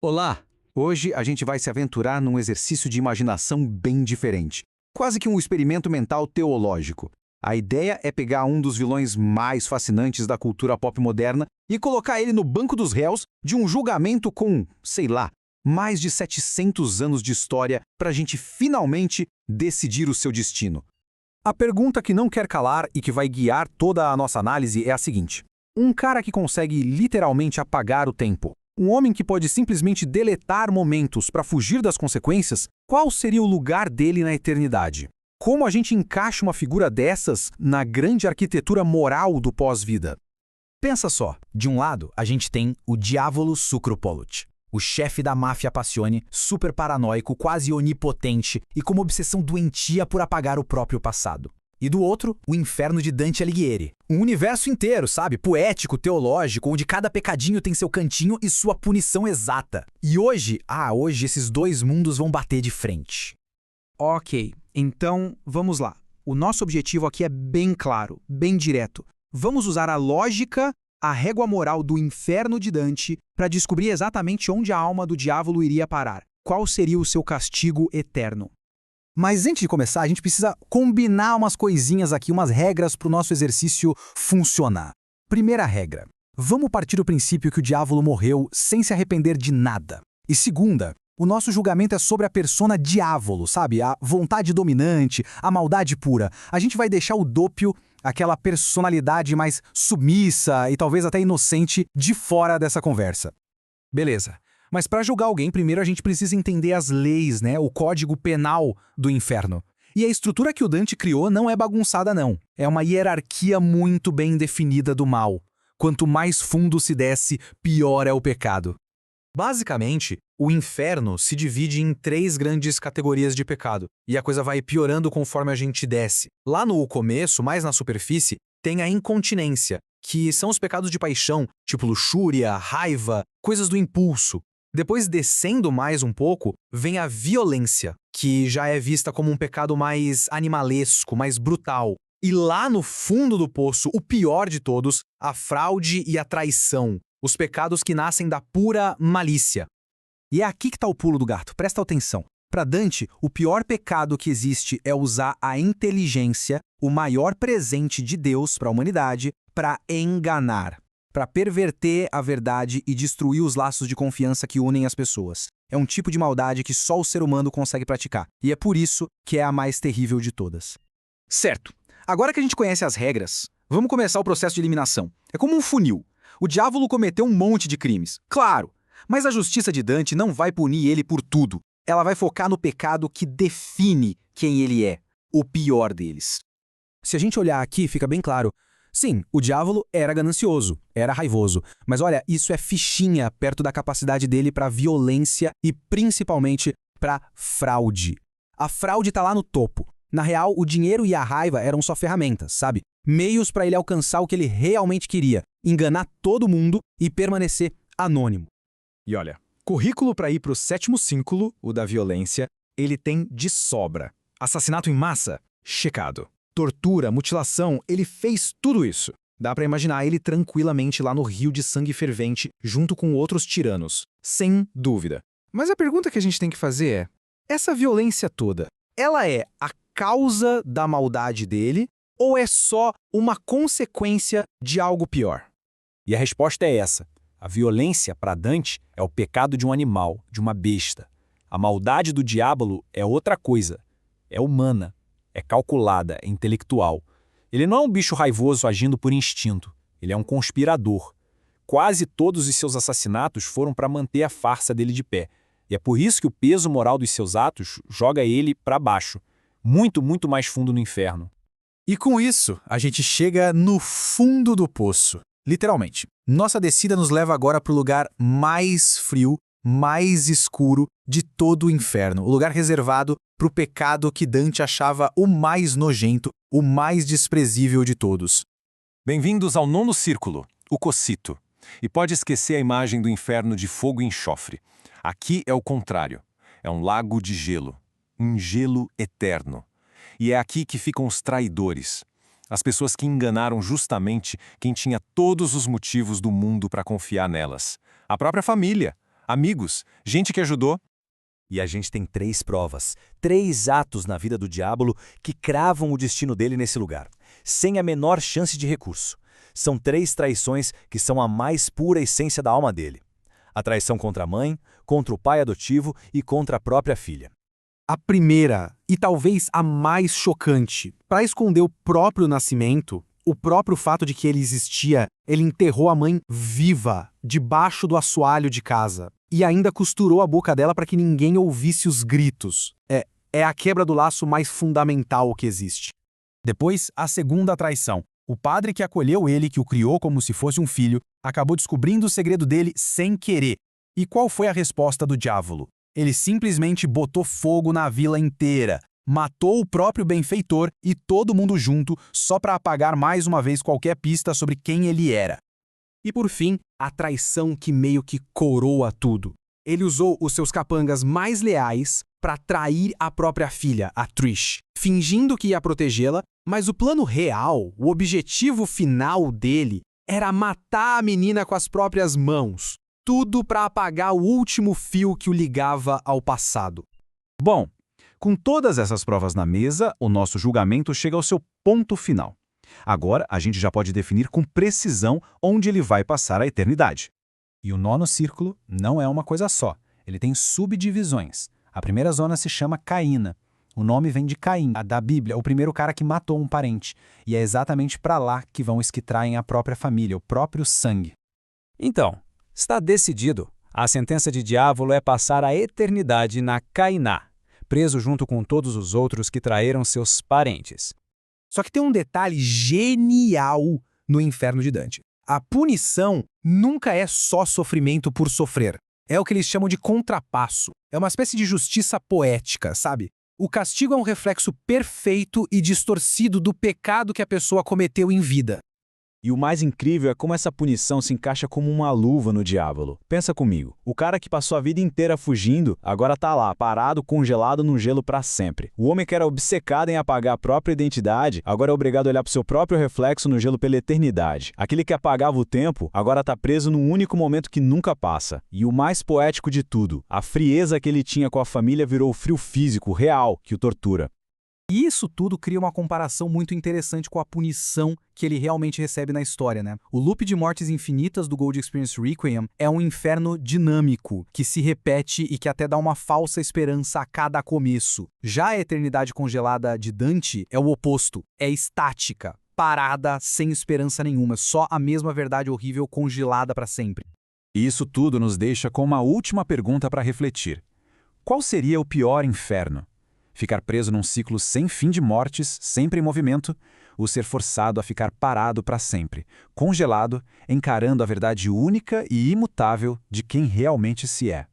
Olá! Hoje a gente vai se aventurar num exercício de imaginação bem diferente. Quase que um experimento mental teológico. A ideia é pegar um dos vilões mais fascinantes da cultura pop moderna e colocar ele no banco dos réus de um julgamento com, sei lá, mais de 700 anos de história para a gente finalmente decidir o seu destino. A pergunta que não quer calar e que vai guiar toda a nossa análise é a seguinte: um cara que consegue literalmente apagar o tempo, um homem que pode simplesmente deletar momentos para fugir das consequências, qual seria o lugar dele na eternidade? Como a gente encaixa uma figura dessas na grande arquitetura moral do pós-vida? Pensa só, de um lado a gente tem o Diavolo Sucropollut, o chefe da máfia Passione, super paranoico, quase onipotente e com uma obsessão doentia por apagar o próprio passado. E do outro, o Inferno de Dante Alighieri. Um universo inteiro, sabe? Poético, teológico, onde cada pecadinho tem seu cantinho e sua punição exata. E hoje esses dois mundos vão bater de frente. Ok, então vamos lá. O nosso objetivo aqui é bem claro, bem direto. Vamos usar a lógica, a régua moral do Inferno de Dante para descobrir exatamente onde a alma do diabo iria parar. Qual seria o seu castigo eterno? Mas antes de começar, a gente precisa combinar umas coisinhas aqui, umas regras para o nosso exercício funcionar. Primeira regra: vamos partir do princípio que o diabo morreu sem se arrepender de nada. E segunda, o nosso julgamento é sobre a persona diávolo, sabe? A vontade dominante, a maldade pura. A gente vai deixar o dópio, aquela personalidade mais submissa e talvez até inocente, de fora dessa conversa. Beleza. Mas para julgar alguém, primeiro a gente precisa entender as leis, né? O código penal do inferno. E a estrutura que o Dante criou não é bagunçada, não. É uma hierarquia muito bem definida do mal. Quanto mais fundo se desce, pior é o pecado. Basicamente, o inferno se divide em 3 grandes categorias de pecado, e a coisa vai piorando conforme a gente desce. Lá no começo, mais na superfície, tem a incontinência, que são os pecados de paixão, tipo luxúria, raiva, coisas do impulso. Depois, descendo mais um pouco, vem a violência, que já é vista como um pecado mais animalesco, mais brutal. E lá no fundo do poço, o pior de todos, a fraude e a traição, os pecados que nascem da pura malícia. E é aqui que está o pulo do gato, presta atenção. Para Dante, o pior pecado que existe é usar a inteligência, o maior presente de Deus para a humanidade, para enganar, para perverter a verdade e destruir os laços de confiança que unem as pessoas. É um tipo de maldade que só o ser humano consegue praticar, e é por isso que é a mais terrível de todas. Certo. Agora que a gente conhece as regras, vamos começar o processo de eliminação. É como um funil. O diabo cometeu um monte de crimes, claro, mas a justiça de Dante não vai punir ele por tudo. Ela vai focar no pecado que define quem ele é, o pior deles. Se a gente olhar aqui, fica bem claro. Sim, o diabo era ganancioso, era raivoso, mas olha, isso é fichinha perto da capacidade dele para violência e principalmente para fraude. A fraude tá lá no topo. Na real, o dinheiro e a raiva eram só ferramentas, sabe? Meios para ele alcançar o que ele realmente queria, enganar todo mundo e permanecer anônimo. E olha, currículo para ir para o 7º círculo, o da violência, ele tem de sobra. Assassinato em massa? Checado. Tortura, mutilação, ele fez tudo isso. Dá pra imaginar ele tranquilamente lá no rio de sangue fervente, junto com outros tiranos. Sem dúvida. Mas a pergunta que a gente tem que fazer é: essa violência toda, ela é a causa da maldade dele ou é só uma consequência de algo pior? E a resposta é essa. A violência, para Dante, é o pecado de um animal, de uma besta. A maldade do diabo é outra coisa. É humana. É calculada, é intelectual. Ele não é um bicho raivoso agindo por instinto. Ele é um conspirador. Quase todos os seus assassinatos foram para manter a farsa dele de pé. E é por isso que o peso moral dos seus atos joga ele para baixo. Muito, muito mais fundo no inferno. E com isso, a gente chega no fundo do poço. Literalmente. Nossa descida nos leva agora para o lugar mais frio, mais escuro de todo o inferno. O lugar reservado para o pecado que Dante achava o mais nojento, o mais desprezível de todos. Bem-vindos ao 9º círculo, o Cocyto. E pode esquecer a imagem do inferno de fogo e enxofre. Aqui é o contrário. É um lago de gelo. Um gelo eterno. E é aqui que ficam os traidores. As pessoas que enganaram justamente quem tinha todos os motivos do mundo para confiar nelas. A própria família. amigos, gente que ajudou. E a gente tem 3 provas, 3 atos na vida do diabo que cravam o destino dele nesse lugar, sem a menor chance de recurso. São 3 traições que são a mais pura essência da alma dele. A traição contra a mãe, contra o pai adotivo e contra a própria filha. A primeira, e talvez a mais chocante, para esconder o próprio nascimento, o próprio fato de que ele existia, ele enterrou a mãe viva, debaixo do assoalho de casa, e ainda costurou a boca dela para que ninguém ouvisse os gritos. É a quebra do laço mais fundamental que existe. Depois, a segunda traição. O padre que acolheu ele, que o criou como se fosse um filho, acabou descobrindo o segredo dele sem querer. E qual foi a resposta do diabo? Ele simplesmente botou fogo na vila inteira, matou o próprio benfeitor e todo mundo junto só para apagar mais uma vez qualquer pista sobre quem ele era. E por fim, a traição que meio que coroa tudo. Ele usou os seus capangas mais leais para trair a própria filha, a Trish, fingindo que ia protegê-la, mas o plano real, o objetivo final dele, era matar a menina com as próprias mãos. Tudo para apagar o último fio que o ligava ao passado. Bom, com todas essas provas na mesa, o nosso julgamento chega ao seu ponto final. Agora, a gente já pode definir com precisão onde ele vai passar a eternidade. E o 9º círculo não é uma coisa só. Ele tem subdivisões. A primeira zona se chama Caína. O nome vem de Caim, da Bíblia, o primeiro cara que matou um parente. E é exatamente para lá que vão os que traem a própria família, o próprio sangue. Então, está decidido. A sentença de Diávolo é passar a eternidade na Cainá, preso junto com todos os outros que traíram seus parentes. Só que tem um detalhe genial no inferno de Dante. A punição nunca é só sofrimento por sofrer. É o que eles chamam de contrapasso. É uma espécie de justiça poética, sabe? O castigo é um reflexo perfeito e distorcido do pecado que a pessoa cometeu em vida. E o mais incrível é como essa punição se encaixa como uma luva no diabo. Pensa comigo, o cara que passou a vida inteira fugindo, agora tá lá, parado, congelado no gelo para sempre. O homem que era obcecado em apagar a própria identidade, agora é obrigado a olhar pro seu próprio reflexo no gelo pela eternidade. Aquele que apagava o tempo, agora tá preso num único momento que nunca passa. E o mais poético de tudo, a frieza que ele tinha com a família virou o frio físico, real, que o tortura. E isso tudo cria uma comparação muito interessante com a punição que ele realmente recebe na história, né? O loop de mortes infinitas do Gold Experience Requiem é um inferno dinâmico, que se repete e que até dá uma falsa esperança a cada começo. Já a eternidade congelada de Dante é o oposto, é estática, parada, sem esperança nenhuma, só a mesma verdade horrível congelada para sempre. E isso tudo nos deixa com uma última pergunta para refletir. Qual seria o pior inferno? Ficar preso num ciclo sem fim de mortes, sempre em movimento, ou ser forçado a ficar parado para sempre, congelado, encarando a verdade única e imutável de quem realmente se é.